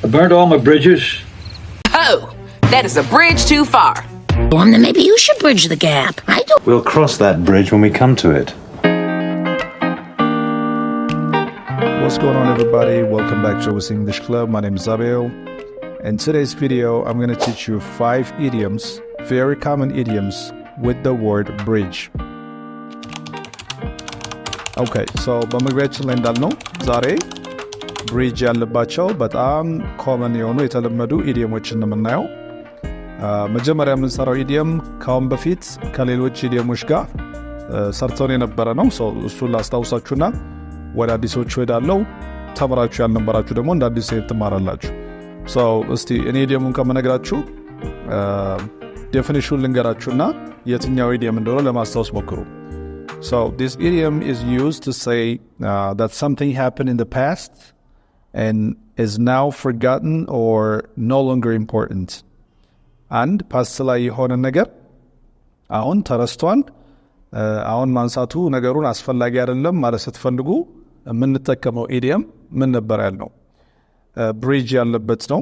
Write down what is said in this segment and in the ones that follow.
I burned all my bridges. Oh, that is a bridge too far. Well, then maybe you should bridge the gap. I don't. We'll cross that bridge when we come to it. What's going on, everybody? Welcome back to Joe's English Club. My name is Abel. In today's video, I'm going to teach you 5 idioms, very common idioms, with the word bridge. Okay, so በመግቢያችን ላይ እንዳልነው ዛሬ ብሪጅ ያለባቸው በጣም ኮመን የሆኑ የተለመዱ ኢዲየሞችን ነው የምናየው። መጀመሪያ የምንሰራው ኢዲየም ካሁን በፊት ከሌሎች ኢዲየሞች ጋር ሰርተን የነበረ ነው። እሱን ላስታውሳችሁና ወደ አዲሶቹ ሄዳለሁ። ተምራችሁ ያልነበራችሁ ደግሞ እንደ አዲስ ትማራላችሁ። እስቲ እኔ ኢዲየሙን ከመነግራችሁ ዴፊኒሽኑን ልንገራችሁና የትኛው ኢዲየም እንደሆነ ለማስታወስ ሞክሩ። So this idiom is used to say that something happened in the past and is now forgotten or no longer important. And past ላይ የሆነ ነገር አሁን ተረስቷል፣ አሁን ማንሳቱ ነገሩን አስፈላጊ አይደለም ማለት ስትፈልጉ የምንጠቀመው ኢዲየም ምን ነበር ያልነው? ብሪጅ ያለበት ነው።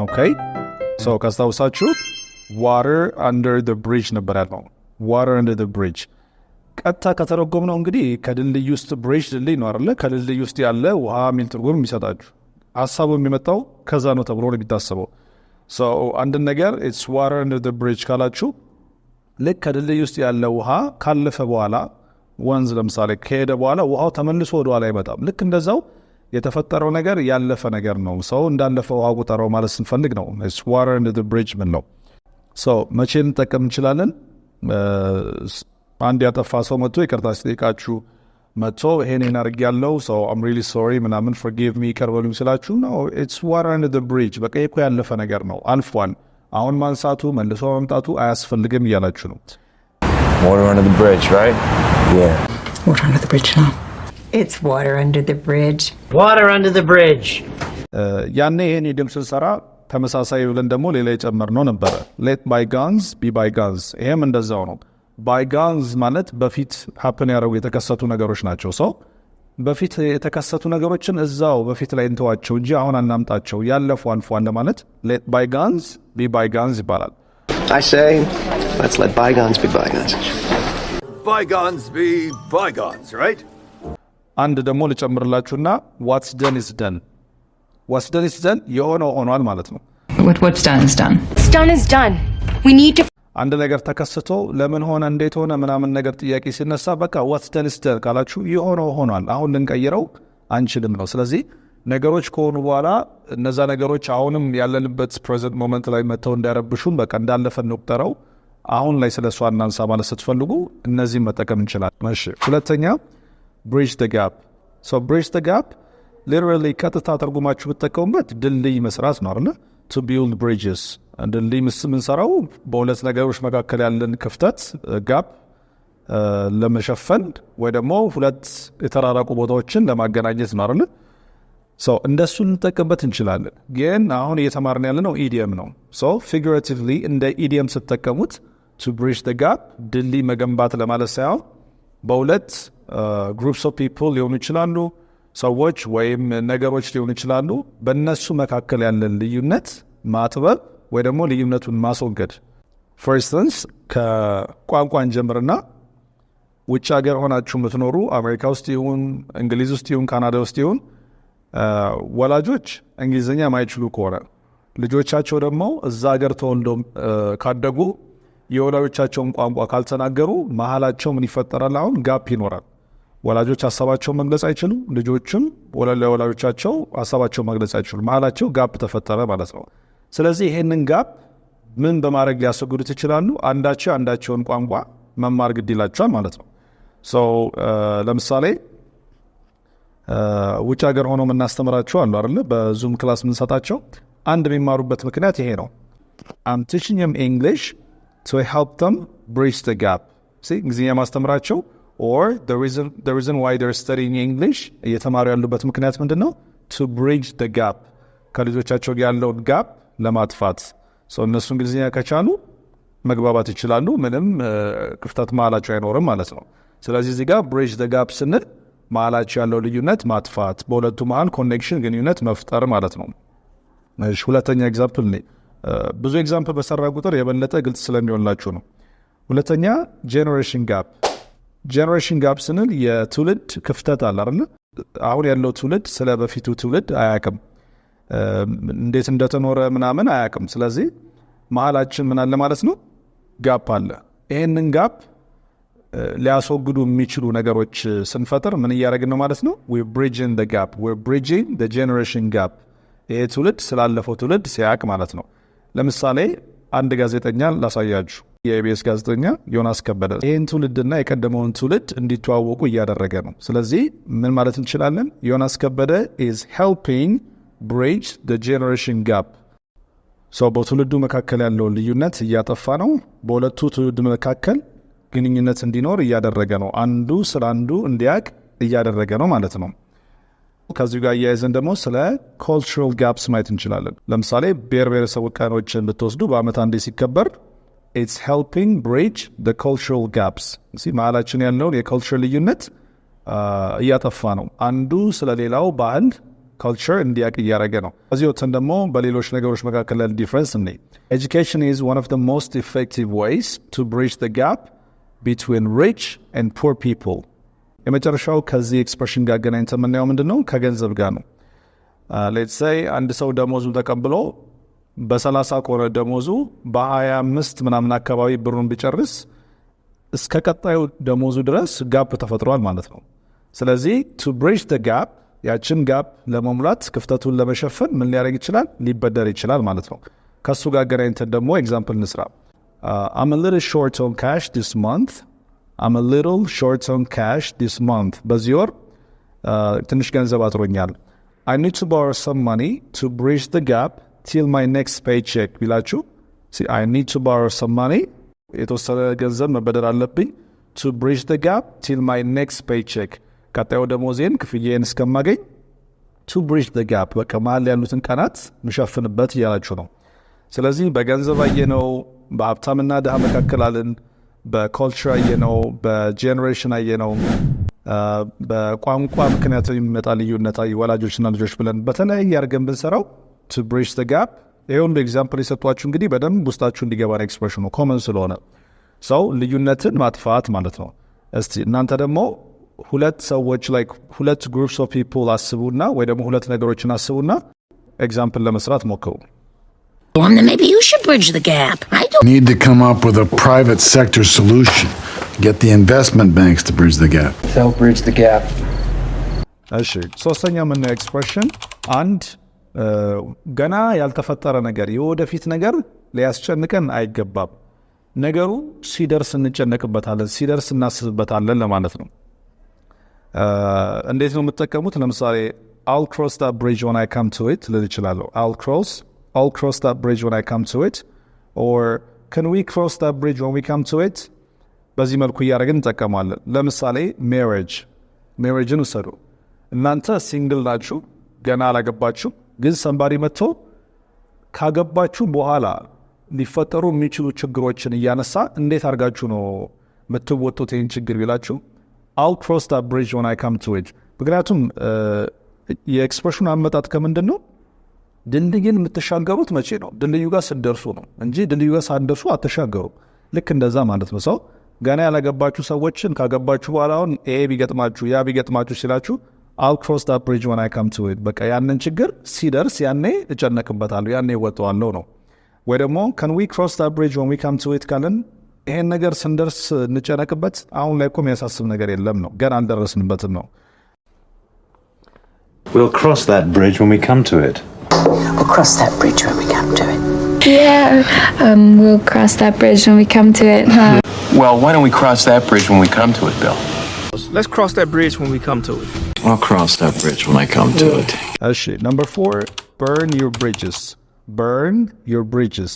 Okay, so ካስታውሳችሁ water under the bridge ነበር ያልነው። water under the bridge ቀጥታ ከተረጎምነው እንግዲህ ከድልድይ ውስጥ ብሪጅ ድልድይ ነው አይደለ? ከድልድይ ውስጥ ያለ ውሃ የሚል ትርጉም የሚሰጣችሁ ሐሳቡ የሚመጣው ከዛ ነው ተብሎ ነው የሚታሰበው። so አንድ ነገር it's water under the bridge ካላችሁ ልክ ከድልድይ ውስጥ ያለ ውሃ ካለፈ በኋላ ወንዝ ለምሳሌ ከሄደ በኋላ ውሃው ተመልሶ ወደ ኋላ አይመጣም። ልክ እንደዛው የተፈጠረው ነገር ያለፈ ነገር ነው። ሰው እንዳለፈ ውሃ ቁጠረው ማለት ስንፈልግ ነው it's water under the bridge ምን ነው። መቼ እንጠቀም እንችላለን? አንድ ያጠፋ ሰው መጥቶ ይቅርታ ሲጠይቃችሁ መጥቶ ይሄን አድርጌያለሁ I'm really sorry ምናምን forgive me ይቅር በሉኝ ስላችሁ ነው it's water under the bridge። በቃ እኮ ያለፈ ነገር ነው፣ አልፏል። አሁን ማንሳቱ መልሶ መምጣቱ አያስፈልግም እያላችሁ ነው። Water under the bridge, right? Yeah. Water under the bridge now. It's water under the bridge. Water under the bridge. ያኔ ይሄን ኢዲየም ስንሰራ ተመሳሳይ ብለን ደግሞ ሌላ የጨመርነው ነበረ let bygones be bygones። ይሄም እንደዛው ነው። bygones ማለት በፊት happen ያደረጉ የተከሰቱ ነገሮች ናቸው። በፊት የተከሰቱ ነገሮችን እዛው በፊት ላይ እንተዋቸው እንጂ አሁን አናምጣቸው፣ ያለፉ አልፏል ለማለት let bygones be bygones ይባላል። I say let's let bygones be bygones. Bygones be bygones, right? አንድ ደግሞ ልጨምርላችሁና what's done is done. what's done is done የሆነው ሆኗል ማለት ነው። What's done is done. What's done is done. We need to አንድ ነገር ተከስቶ ለምን ሆነ እንዴት ሆነ ምናምን ነገር ጥያቄ ሲነሳ በቃ what's done is done ካላችሁ የሆነው ሆኗል፣ አሁን ልንቀይረው አንችልም ነው። ስለዚህ ነገሮች ከሆኑ በኋላ እነዛ ነገሮች አሁንም ያለንበት present moment ላይ መተው እንዳይረብሹን በቃ እንዳለፈ እንቁጠረው፣ አሁን ላይ ስለሷ እናንሳ ማለት ስትፈልጉ እነዚህ መጠቀም እንችላለን። እሺ፣ ሁለተኛ bridge the gap. bridge the gap literally ቀጥታ ተርጉማችሁ ብትጠቀሙበት ድልድይ መስራት ነው አይደል? to build bridges ድልድይ የምንሰራው በሁለት ነገሮች መካከል ያለን ክፍተት ጋፕ ለመሸፈን ወይ ደግሞ ሁለት የተራራቁ ቦታዎችን ለማገናኘት ነው አይደል? እንደሱ ልንጠቀምበት እንችላለን። ግን አሁን እየተማርን ያለነው ኢዲየም ነው። figuratively እንደ ኢዲየም ስትጠቀሙት to bridge the gap ድልድይ መገንባት ለማለት ሳይሆን በሁለት groups of people ሊሆኑ ይችላሉ፣ ሰዎች ወይም ነገሮች ሊሆኑ ይችላሉ። በእነሱ መካከል ያለን ልዩነት ማጥበብ ወይ ደግሞ ልዩነቱን ማስወገድ። for instance ከቋንቋን ጀምርና ውጭ ሀገር ሆናችሁ የምትኖሩ አሜሪካ ውስጥ ይሁን እንግሊዝ ውስጥ ይሁን ካናዳ ውስጥ ይሁን ወላጆች እንግሊዝኛ ማይችሉ ከሆነ ልጆቻቸው ደግሞ እዛ ሀገር ተወልደው ካደጉ የወላጆቻቸውን ቋንቋ ካልተናገሩ መሃላቸው ምን ይፈጠራል? አሁን ጋፕ ይኖራል። ወላጆች ሐሳባቸውን መግለጽ አይችሉም፣ ልጆችም ወላጆቻቸው ሐሳባቸውን መግለጽ አይችሉም። መሃላቸው ጋፕ ተፈጠረ ማለት ነው። ስለዚህ ይሄንን ጋፕ ምን በማድረግ ሊያስወግዱት ይችላሉ? አንዳቸውን ቋንቋ መማር ግድ ይላቸዋል ማለት ነው። ለምሳሌ ውጭ ሀገር ሆኖ የምናስተምራቸው አሉ አይደል? በዙም ክላስ የምንሰጣቸው አንድ የሚማሩበት ምክንያት ይሄ ነው። I'm teaching them English to help them bridge the gap. እንግሊዝኛ ማስተምራቸው or the reason why they're studying English እየተማሩ ያሉበት ምክንያት ምንድነው? To bridge the gap ከልጆቻቸው ጋር ያለውን ጋፕ ለማጥፋት። እነሱ እንግሊዝኛ ከቻሉ መግባባት ይችላሉ፣ ምንም ክፍተት መሃላቸው አይኖርም ማለት ነው። ስለዚህ እዚህ ጋር bridge the gap ስንል መሀላቸው ያለው ልዩነት ማጥፋት በሁለቱ መሀል ኮኔክሽን ግንኙነት መፍጠር ማለት ነው። እሺ ሁለተኛ ኤግዛምፕል ነው። ብዙ ኤግዛምፕል በሰራ ቁጥር የበለጠ ግልጽ ስለሚሆንላችሁ ነው። ሁለተኛ ጄነሬሽን ጋፕ። ጄነሬሽን ጋፕ ስንል የትውልድ ክፍተት አለ አይደል? አሁን ያለው ትውልድ ስለ በፊቱ ትውልድ አያውቅም፣ እንዴት እንደተኖረ ምናምን አያውቅም። ስለዚህ መሀላችን ምን አለ ማለት ነው? ጋፕ አለ። ይሄንን ጋፕ ሊያስወግዱ የሚችሉ ነገሮች ስንፈጥር ምን እያደረግን ነው ማለት ነው? we're bridging the gap, we're bridging the generation gap። ይሄ ትውልድ ስላለፈው ትውልድ ሲያውቅ ማለት ነው። ለምሳሌ አንድ ጋዜጠኛ ላሳያችሁ። የኢቢኤስ ጋዜጠኛ ዮናስ ከበደ ይህን ትውልድና የቀደመውን ትውልድ እንዲተዋወቁ እያደረገ ነው። ስለዚህ ምን ማለት እንችላለን? ዮናስ ከበደ is helping bridge the generation gap። በትውልዱ መካከል ያለውን ልዩነት እያጠፋ ነው። በሁለቱ ትውልድ መካከል ግንኙነት እንዲኖር እያደረገ ነው። አንዱ ስለ አንዱ እንዲያውቅ እያደረገ ነው ማለት ነው። ከዚሁ ጋር እያይዘን ደግሞ ስለ cultural gaps ማየት እንችላለን። ለምሳሌ ብሔር ብሔረሰቦች ቀኖችን ብትወስዱ በአመት አንዴ ሲከበር it's helping bridge the cultural gaps። መሀላችን ያለውን የካልቸር ልዩነት እያጠፋ ነው። አንዱ ስለ ሌላው ባህል culture እንዲያውቅ እያደረገ ነው። ከዚህ ወጥተን ደግሞ በሌሎች ነገሮች መካከል ያለ ዲፍረንስ እንይ። Education is one of the most effective ways to bridge the gap between rich and poor people። የመጨረሻው ከዚህ ኤክስፕሬሽን ጋር ገናኝተን የምናየው ምንድነው? ከገንዘብ ጋር ነው። let's say አንድ ሰው ደሞዙ ተቀብሎ በ30 ከሆነ ደሞዙ በ25 ምናምን አካባቢ ብሩን ቢጨርስ እስከ ቀጣዩ ደሞዙ ድረስ ጋፕ ተፈጥሯል ማለት ነው። ስለዚህ to bridge the gap ያችን ጋፕ ለመሙላት ክፍተቱን ለመሸፈን ምን ሊያደርግ ይችላል? ሊበደር ይችላል ማለት ነው። ከሱ ጋር ገናኝተን ደግሞ ኤግዛምፕል እንስራ። I'm a little short on cash this month. I'm a little short on cash this month. በዚህ ወር ትንሽ ገንዘብ አጥሮኛል። I need to borrow some money to bridge the gap till my next paycheck ቢላችሁ I need to borrow some money የተወሰነ ገንዘብ መበደር አለብኝ to bridge the gap till my next paycheck ቀጣዩ ደሞዜን ክፍያዬን እስከማገኝ to bridge the gap በቃ መሀል ያሉትን ቀናት ምሸፍንበት እያላችሁ ነው። ስለዚህ በገንዘብ አየነው፣ በሀብታምና ድሃ መካከል አለን፣ በካልቸር አየነው፣ በጄኔሬሽን አየነው፣ በቋንቋ ምክንያት የሚመጣ ልዩነት ወላጆችና ልጆች ብለን በተለያየ አድርገን ብንሰራው to bridge the gap። ይሄ ሁሉ ኤግዛምፕል የሰጧችሁ እንግዲህ በደንብ ውስጣችሁ እንዲገባ ነው። ኤክስፕሬሽኑ ኮመን ስለሆነ ሰው ልዩነትን ማጥፋት ማለት ነው። እስቲ እናንተ ደግሞ ሁለት ሰዎች like ሁለት groups of people አስቡና ወይ ደግሞ ሁለት ነገሮችን አስቡና ኤግዛምፕል ለመስራት ሞክሩ። Then maybe you should bridge the gap. I don't need to come up with a private sector solution. Get the investment banks to bridge the gap. Help bridge the gap. እሺ ሶስተኛ ምን ኤክስፕሬሽን አንድ ገና ያልተፈጠረ ነገር የወደፊት ነገር ሊያስጨንቀን አይገባም። ነገሩ ሲደርስ እንጨነቅበታለን፣ ሲደርስ እናስብበታለን ለማለት ነው። እንዴት ነው የምትጠቀሙት? ለምሳሌ I'll cross that bridge when I come to it ልል እችላለሁ። I'll cross that bridge when I come to it, or can we cross that bridge when we come to it? በዚህ መልኩ እያደረግን እንጠቀማለን። ለምሳሌ ሜሬጅን ውሰዱ። እናንተ ሲንግል ናችሁ፣ ገና አላገባችሁ፣ ግን ሰንባሪ መጥቶ ካገባችሁ በኋላ ሊፈጠሩ የሚችሉ ችግሮችን እያነሳ እንዴት አድርጋችሁ ነው የምትወጡት ይህን ችግር ቢላችሁ I'll cross that bridge when I come to it። ምክንያቱም የኤክስፕሬሽኑ አመጣጥ ከምንድን ነው? ድልድይን የምትሻገሩት መቼ ነው? ድልድዩ ጋር ስትደርሱ ነው እንጂ ድልድዩ ጋር ሳትደርሱ አትሻገሩ። ልክ እንደዛ ማለት ነው። ሰው ገና ያላገባችሁ ሰዎችን ካገባችሁ በኋላ አሁን ይሄ ቢገጥማችሁ ያ ቢገጥማችሁ ሲላችሁ I'll cross that bridge when I come to it። በቃ ያንን ችግር ሲደርስ ያኔ እጨነቅበታለሁ፣ ያኔ እወጣዋለሁ ነው። ወይ ደግሞ can we cross that bridge when we come to it ካለን ይሄን ነገር ስንደርስ እንጨነቅበት፣ አሁን ላይ እኮ የሚያሳስብ ነገር የለም ነው፣ ገና አልደረስንበትም ነው። We'll cross that bridge when we come to it. We'll cross that bridge when we come to it. Yeah, we'll cross that bridge when we come to it, huh? Well, why don't we cross that bridge when we come to it, Bill? Let's cross that bridge when we come to it. I'll cross that bridge when I come to it. Number 4, burn your bridges. Burn your bridges.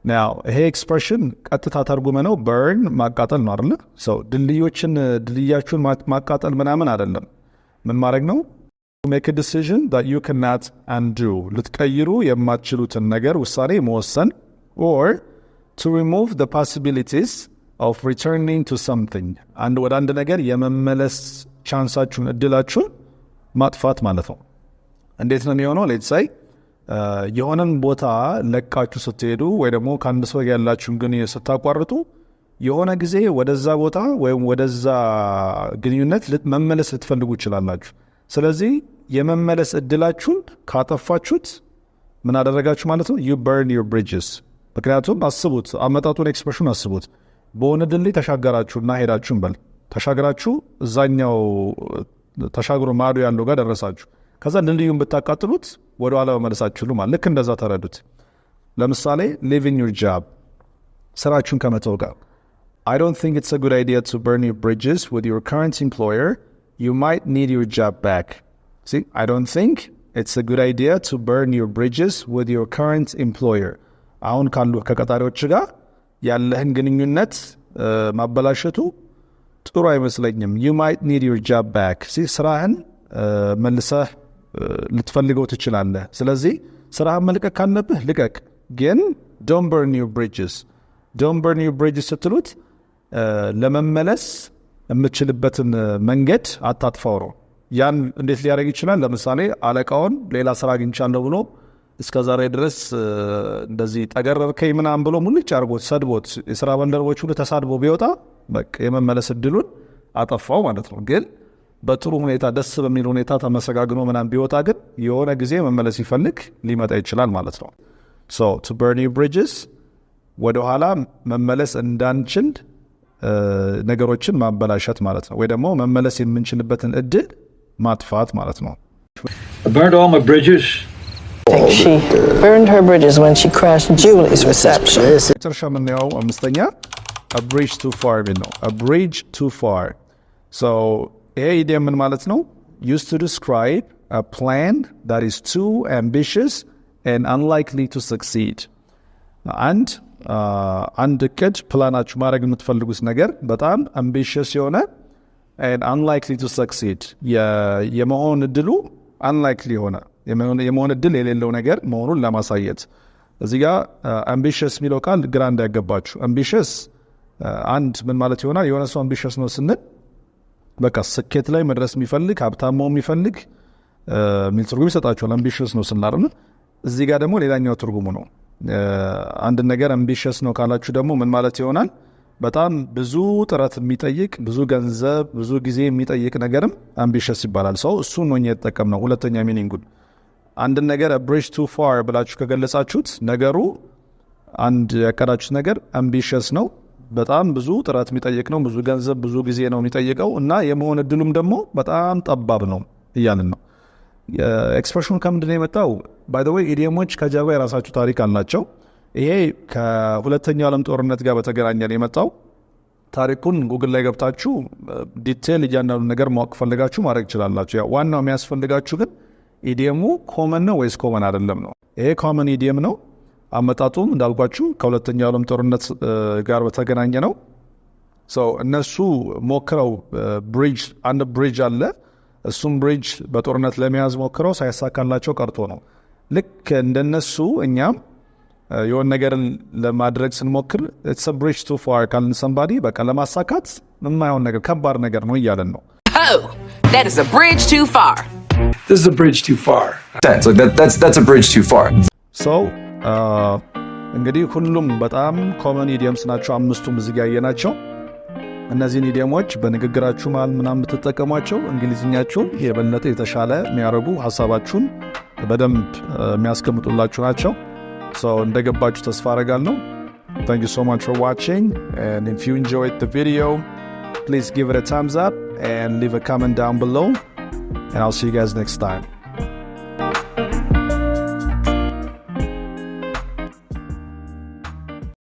Now, ይሄ ኤክስፕሬሽን ቀጥታ ተርጉመ ነው burn ማቃጠል ነው አይደል? ድልድያችሁን ማቃጠል ምናምን አይደለም። ምን ማድረግ ነው? make a decision that you cannot undo። ልትቀይሩ የማትችሉትን ነገር ውሳኔ መወሰን or to remove the possibilities of returning to something አንድ ወደ አንድ ነገር የመመለስ ቻንሳችሁን እድላችሁን ማጥፋት ማለት ነው። እንዴት ነው የሚሆነው? ሌትስ ሴይ የሆነን ቦታ ለቃችሁ ስትሄዱ ወይ ደግሞ ከአንድ ሰው ያላችሁን ግንኙነት ስታቋርጡ የሆነ ጊዜ ወደዛ ቦታ ወይም ወደዛ ግንኙነት መመለስ ልትፈልጉ ይችላላችሁ። ስለዚህ የመመለስ እድላችሁን ካጠፋችሁት ምን አደረጋችሁ ማለት ነው? you burn your bridges። ምክንያቱም አስቡት፣ አመጣጡን ኤክስፕሬሽን አስቡት። በሆነ ድልድይ ተሻገራችሁና ሄዳችሁን በል ተሻገራችሁ እዛኛው ተሻግሮ ማዶ ያለው ጋር ደረሳችሁ። ከዛ ድልድዩን ብታቃጥሉት ወደ ኋላ መመለሳችሁ ማለት ልክ እንደዛ ተረዱት። ለምሳሌ leaving your job ስራችሁን ከመተው ጋር I don't think it's a good idea to burn your bridges with your current employer. You might need your job back. See, I don't think it's a good idea to burn your bridges with your current employer. አሁን ካሉ ከቀጣሪዎች ጋር ያለህን ግንኙነት ማበላሸቱ ጥሩ አይመስለኝም። You might need your job back. See, ስራህን መልሰህ ልትፈልገው ትችላለህ። ስለዚህ ስራህን መልቀቅ ካለብህ ልቀቅ፣ ግን don't burn your bridges. don't burn your bridges ስትሉት ለመመለስ የምትችልበትን መንገድ አታጥፋው ነው። ያን እንዴት ሊያደርግ ይችላል? ለምሳሌ አለቃውን ሌላ ስራ አግኝቻለሁ ብሎ እስከዛሬ ድረስ እንደዚህ ጠገረርከኝ ምናምን ብሎ ሙልጭ አድርጎት ሰድቦት የስራ ባልደረቦች ሁሉ ተሳድቦ ቢወጣ በቃ የመመለስ እድሉን አጠፋው ማለት ነው። ግን በጥሩ ሁኔታ ደስ በሚል ሁኔታ ተመሰጋግኖ ምናምን ቢወጣ ግን የሆነ ጊዜ መመለስ ይፈልግ ሊመጣ ይችላል ማለት ነው። so to burn your bridges ወደ ኋላ መመለስ እንዳንችል ነገሮችን ማበላሸት ማለት ነው፣ ወይ ደግሞ መመለስ የምንችልበትን እድል ማጥፋት ማለት ነው። I burned all my bridges. She burned her bridges when she crashed Julie's reception. መጨረሻ የምናየው አምስተኛ a bridge too far ነው። a bridge too far. so ይሄ ኢዲየም ምን ማለት ነው? used to describe a plan that is too ambitious and unlikely to succeed. አንድ እቅድ ፕላናችሁ ማድረግ የምትፈልጉት ነገር በጣም ambitious የሆነ and unlikely to succeed የመሆን እድሉ unlikely የሆነ የመሆን እድል የሌለው ነገር መሆኑን ለማሳየት እዚህ ጋር ambitious የሚለው ቃል ግራ እንዳያገባችሁ። ambitious አንድ ምን ማለት ይሆናል? የሆነ ሰው ambitious ነው ስንል በቃ ስኬት ላይ መድረስ የሚፈልግ ሀብታም መሆን የሚፈልግ የሚል ትርጉም ይሰጣችኋል ambitious ነው ስንል አይደል? እዚህ ጋር ደግሞ ሌላኛው ትርጉሙ ነው። አንድ ነገር ambitious ነው ካላችሁ ደግሞ ምን ማለት ይሆናል? በጣም ብዙ ጥረት የሚጠይቅ ብዙ ገንዘብ ብዙ ጊዜ የሚጠይቅ ነገርም ambitious ይባላል። ሰው እሱን ነው የተጠቀምነው። ሁለተኛ ሚኒንጉን አንድ ነገር a bridge too far ብላችሁ ከገለጻችሁት ነገሩ አንድ ያቀዳችሁት ነገር ambitious ነው፣ በጣም ብዙ ጥረት የሚጠይቅ ነው፣ ብዙ ገንዘብ ብዙ ጊዜ ነው የሚጠይቀው እና የመሆን እድሉም ደግሞ በጣም ጠባብ ነው እያልን ነው። ኤክስፕሬሽኑ ከምንድን ነው የመጣው? ባይ ዘ ዌይ ኢዲየሞች ከጀርባ የራሳቸው ታሪክ አላቸው። ይሄ ከሁለተኛው ዓለም ጦርነት ጋር በተገናኘ ነው የመጣው። ታሪኩን ጉግል ላይ ገብታችሁ ዲቴል እያንዳንዱ ነገር ማወቅ ፈልጋችሁ ማድረግ ይችላላችሁ። ያው ዋናው የሚያስፈልጋችሁ ግን ኢዲየሙ ኮመን ነው ወይስ ኮመን አይደለም ነው። ይሄ ኮመን ኢዲየም ነው። አመጣጡም እንዳልኳችሁ ከሁለተኛው ዓለም ጦርነት ጋር በተገናኘ ነው። እነሱ ሞክረው አንድ ብሪጅ አለ። እሱም ብሪጅ በጦርነት ለመያዝ ሞክረው ሳይሳካላቸው ቀርቶ ነው። ልክ እንደነሱ እኛም የሆነ ነገርን ለማድረግ ስንሞክር it's a bridge too far ካልን somebody በቃ ለማሳካት የማይሆን ነገር ከባድ ነገር ነው እያለን ነው። Oh, that is a bridge too far. This is a bridge too far. That's a bridge too far. እንግዲህ ሁሉም በጣም ኮመን ኢዲየምስ ናቸው። አምስቱም እዚህ ጋር ያየናቸው እነዚህን ኢዲየሞች በንግግራችሁ መሃል ምናምን ብትጠቀሟቸው እንግሊዝኛችሁን የበለጠ የተሻለ የሚያደርጉ ሀሳባችሁን በደንብ የሚያስቀምጡላችሁ ናቸው። እንደገባችሁ ተስፋ አደርጋለሁ። Thank you so much for watching, and if you enjoyed the video, please give it a thumbs up and leave a comment down below, and I'll see you guys next time.